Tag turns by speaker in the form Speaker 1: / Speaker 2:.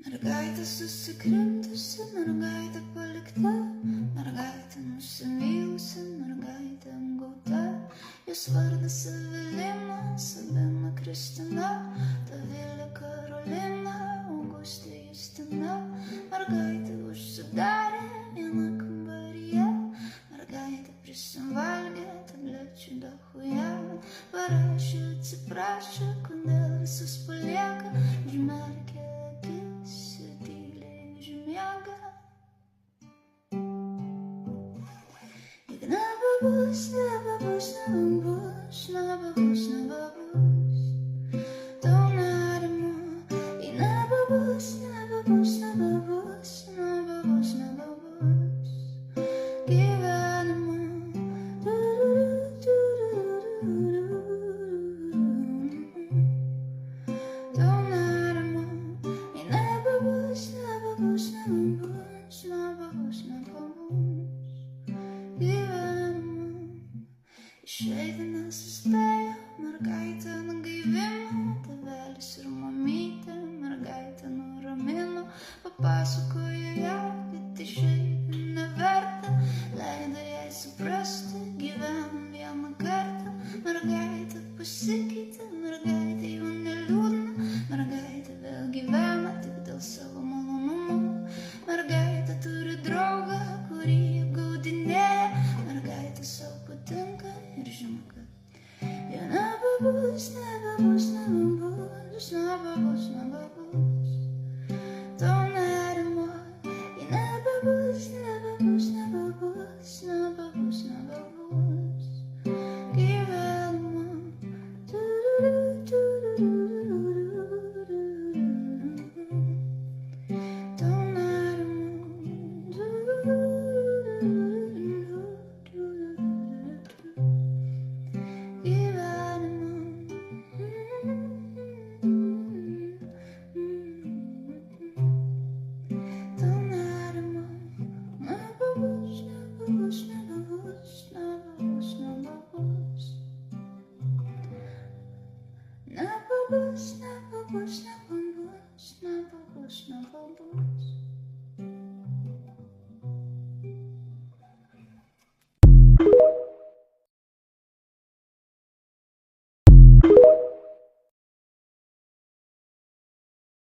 Speaker 1: Mergaitė susikrimtusi, mergaitė palikta, mergaitė nusivylusi, mergaitė apgauta. Jos vardas Evelina, Sabina Kristina, Dovilė Karolina, Augustė Justina. Mergaitė užsidarė viena kambaryje, mergaitė prisivalgė tablečių dachuja. Parašė, atsiprašė, kodėl visus palieka, užmerkė akis ir tyliai užmiega. Juk nebebus, nebebus, nebebus, nebebus, nebebus tau nerimo. Jei nebebus, nebebus, nebebus, nebebus, nebebus gyvenimo. Tau nerimo. Jei nebebus, nebebus, nebebus, nebebus, nebebus gyvenimo. Išeiti nesuspėjo, mergaitė nugaivino, tėvelis ir mamytė, mergaitė nuramino, papasakojo ją, kad išeiti neverta, leido jai suprasti, gyvenam vieną kartą. Mergaitė pasikeitė, mergaitė jau neliūdna, mergaitė vėl gyvena tik dėl savo malonumo. Mergaitė turi draugą, kurį apgaudinėja, mergaitė savo patinka ir žino, kad jau nebebus, nebebus, nebebus, nebebus, nebebus.